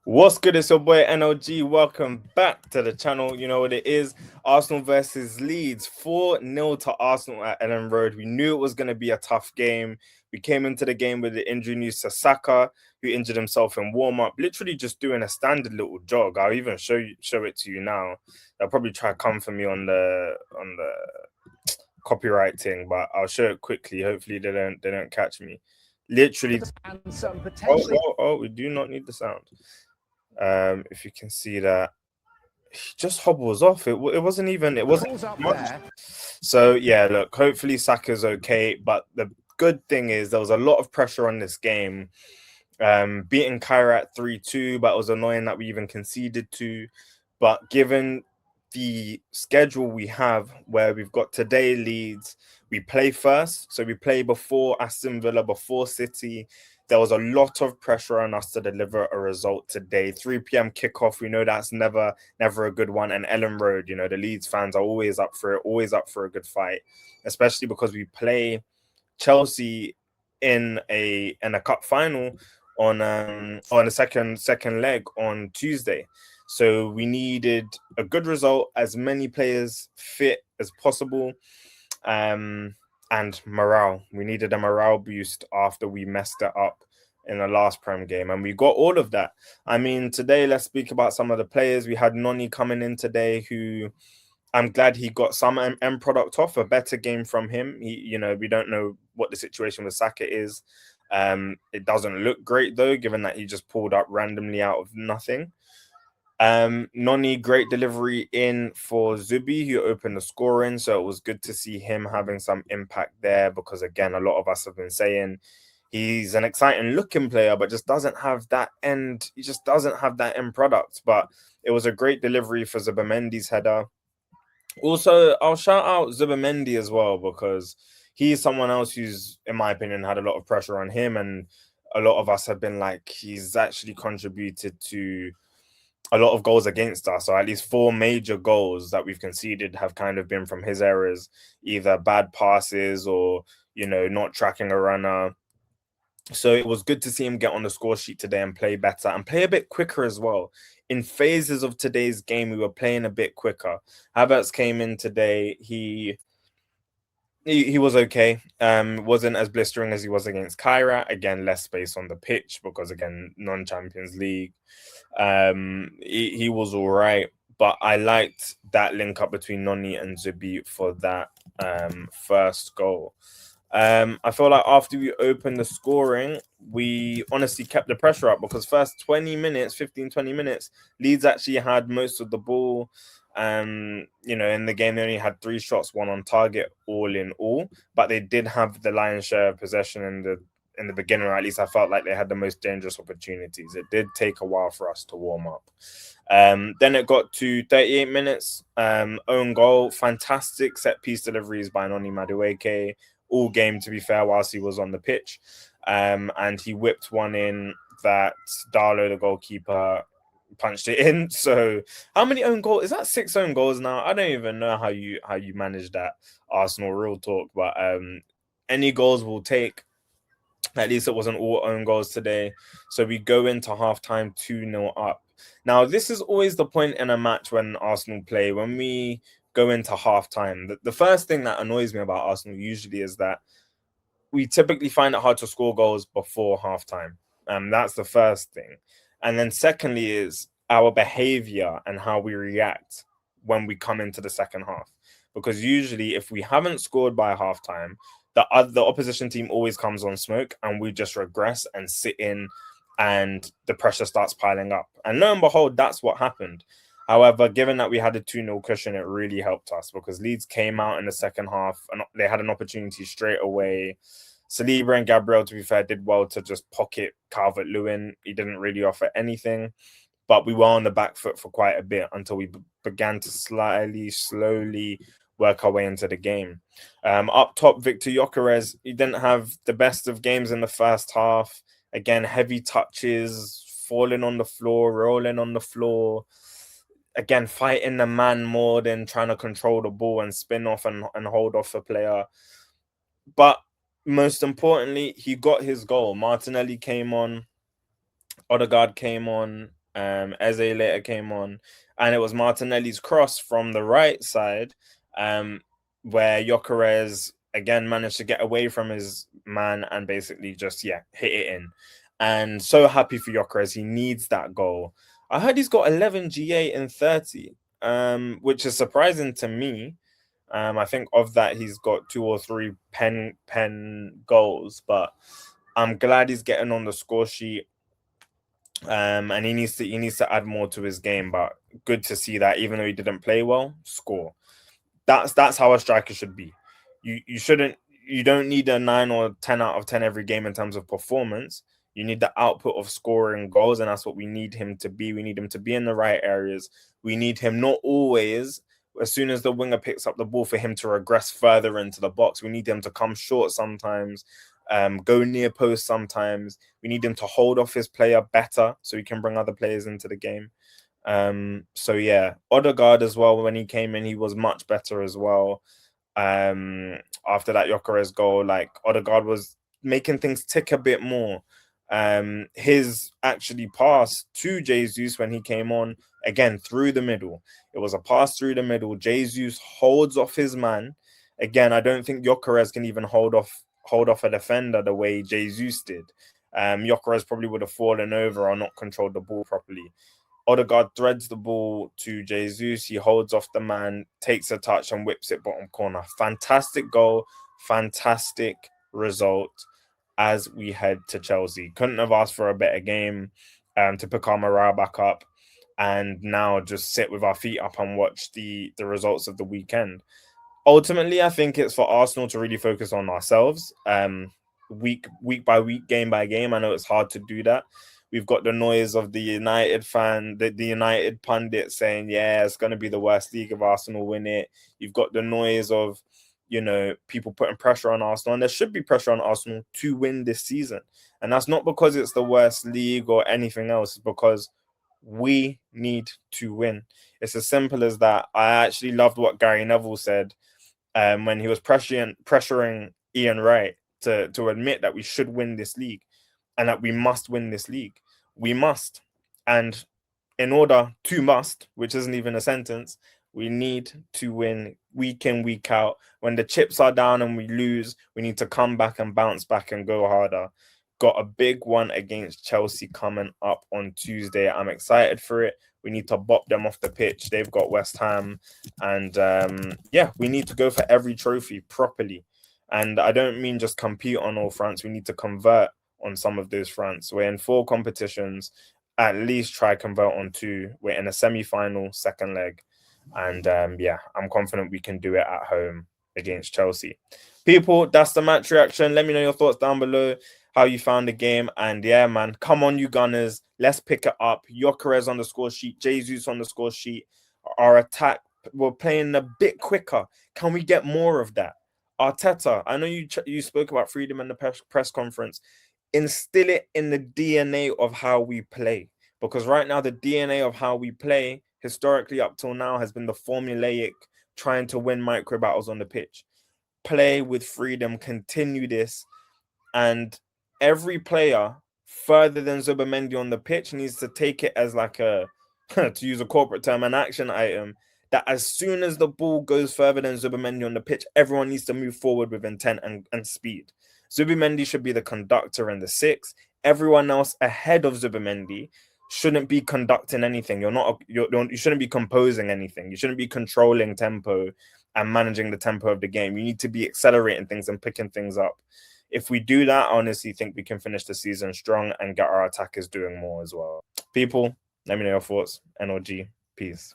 What's good? It's your boy NLG. Welcome back to the channel. You know what it is. Arsenal versus Leeds. 4-0 to Arsenal at Ellen Road. We knew it was going to be a tough game. We came into the game with the injury news to Saka, who injured himself in warm-up, literally just doing a standard little jog. I'll even show it to you now. They'll probably try to come for me on the copyright thing, but I'll show it quickly. Hopefully they don't catch me. Literally. And some potentially. Oh, we do not need the sound. If you can see that, he just hobbles off. It wasn't even. It wasn't Up much. there. So yeah, look. Hopefully Saka's okay. But the good thing is there was a lot of pressure on this game. Beating Kyra at 3-2, but it was annoying that we even conceded to. But given the schedule we have, where we've got today Leeds, we play first, so we play before Aston Villa, before City. There was a lot of pressure on us to deliver a result today. 3 p.m. kickoff. We know that's never a good one. And Ellen Road, you know, the Leeds fans are always up for it, always up for a good fight, especially because we play Chelsea in a cup final on a second leg on Tuesday. So we needed a good result, as many players fit as possible, and morale. We needed a morale boost after we messed it up in the last Prem game, and we got all of that. I mean, today let's speak about some of the players. We had Noni coming in today, who I'm glad he got some end product off, a better game from him. We don't know what the situation with Saka is. It doesn't look great though, given that he just pulled up randomly out of nothing. Noni, great delivery in for Zubi, who opened the scoring. So it was good to see him having some impact there, because again, a lot of us have been saying he's an exciting looking player, but just doesn't have that end. He just doesn't have that end product. But it was a great delivery for Zubamendi's header. Also, I'll shout out Zubamendi as well, because he's someone else who's, in my opinion, had a lot of pressure on him, and a lot of us have been like, he's actually contributed to a lot of goals against us, or at least 4 major goals that we've conceded have kind of been from his errors, either bad passes or, not tracking a runner. So it was good to see him get on the score sheet today and play better and play a bit quicker as well. In phases of today's game, we were playing a bit quicker. Havertz came in today. He was okay. Wasn't as blistering as he was against Kyra. Again, less space on the pitch because, again, non-Champions League. He was all right, but I liked that link up between Noni and Zubi for that first goal. I feel like after we opened the scoring, we honestly kept the pressure up, because first 20 minutes, 15, 20 minutes, Leeds actually had most of the ball. In the game, they only had 3 shots, 1 on target, all in all, but they did have the lion's share of possession in the beginning, or at least I felt like they had the most dangerous opportunities. It did take a while for us to warm up. Then it got to 38 minutes, own goal, fantastic set piece deliveries by Noni Madueke, all game, to be fair, whilst he was on the pitch. And he whipped one in that Darlow, the goalkeeper, punched it in. So how many own goals? Is that 6 own goals now? I don't even know how you manage that, Arsenal, real talk. But any goals we'll take. At least it wasn't all own goals today. So we go into halftime 2-0 up. Now, this is always the point in a match when Arsenal play. When we go into halftime, the first thing that annoys me about Arsenal usually is that we typically find it hard to score goals before halftime. That's the first thing. And then secondly is our behavior and how we react when we come into the second half. Because usually if we haven't scored by halftime, the opposition team always comes on smoke, and we just regress and sit in, and the pressure starts piling up. And lo and behold, that's what happened. However, given that we had a 2-0 cushion, it really helped us, because Leeds came out in the second half and they had an opportunity straight away. Saliba and Gabriel, to be fair, did well to just pocket Calvert-Lewin. He didn't really offer anything, but we were on the back foot for quite a bit until we began to slowly work our way into the game. Up top, Victor Gyökeres, he didn't have the best of games in the first half. Again, heavy touches, falling on the floor, rolling on the floor. Again, fighting the man more than trying to control the ball and spin off and hold off a player. But most importantly, he got his goal. Martinelli came on, Odegaard came on, Eze later came on, and it was Martinelli's cross from the right side, where Gyökeres again managed to get away from his man and basically just hit it in. And so happy for Gyökeres, he needs that goal. I heard he's got 11 GA in 30, which is surprising to me. I think of that he's got 2 or 3 pen goals, but I'm glad he's getting on the score sheet. And he needs to add more to his game, but good to see that even though he didn't play well, score. That's how a striker should be. You don't need a 9 or 10 out of 10 every game in terms of performance. You need the output of scoring goals, and that's what we need him to be. We need him to be in the right areas. We need him not always, as soon as the winger picks up the ball, for him to regress further into the box. We need him to come short sometimes, go near post sometimes. We need him to hold off his player better so he can bring other players into the game. So yeah, Odegaard as well, when he came in, he was much better as well. After that Gyökeres goal, like, Odegaard was making things tick a bit more. His actually pass to Jesus when he came on, again through the middle. It was a pass through the middle. Jesus holds off his man. Again, I don't think Gyökeres can even hold off a defender the way Jesus did. Gyökeres probably would have fallen over or not controlled the ball properly. Odegaard threads the ball to Jesus. He holds off the man, takes a touch, and whips it bottom corner. Fantastic goal, fantastic result as we head to Chelsea. Couldn't have asked for a better game, to pick our morale back up, and now just sit with our feet up and watch the results of the weekend. Ultimately, I think it's for Arsenal to really focus on ourselves, week by week, game by game. I know it's hard to do that. We've got the noise of the United the United pundit saying, yeah, it's going to be the worst league if Arsenal win it. You've got the noise of, people putting pressure on Arsenal, and there should be pressure on Arsenal to win this season. And that's not because it's the worst league or anything else. It's because we need to win. It's as simple as that. I actually loved what Gary Neville said, when he was pressuring Ian Wright to admit that we should win this league and that we must win this league. We must. And in order to must, which isn't even a sentence, we need to win week in, week out. When the chips are down and we lose, we need to come back and bounce back and go harder. Got a big one against Chelsea coming up on Tuesday. I'm excited for it. We need to bop them off the pitch. They've got West Ham. And we need to go for every trophy properly. And I don't mean just compete on all fronts. We need to convert on some of those fronts. We're in 4 competitions. At least try convert on 2. We're in a semi-final, second leg. And I'm confident we can do it at home against Chelsea. People, that's the match reaction. Let me know your thoughts down below, how you found the game. And yeah, man, come on, you Gunners. Let's pick it up. Gyökeres on the score sheet, Jesus on the score sheet. Our attack, we're playing a bit quicker. Can we get more of that? Arteta, I know you spoke about freedom in the press conference. Instill it in the DNA of how we play. Because right now, the DNA of how we play, historically up till now, has been the formulaic, trying to win micro battles on the pitch. Play with freedom, continue this, and every player further than Zubimendi on the pitch needs to take it as like a, to use a corporate term, an action item, that as soon as the ball goes further than Zubimendi on the pitch, everyone needs to move forward with intent and speed. Zubimendi should be the conductor and the 6. Everyone else ahead of Zubimendi shouldn't be conducting anything. You shouldn't be composing anything. You shouldn't be controlling tempo and managing the tempo of the game. You need to be accelerating things and picking things up. If we do that, I honestly think we can finish the season strong and get our attackers doing more as well. People, let me know your thoughts. NOG, peace.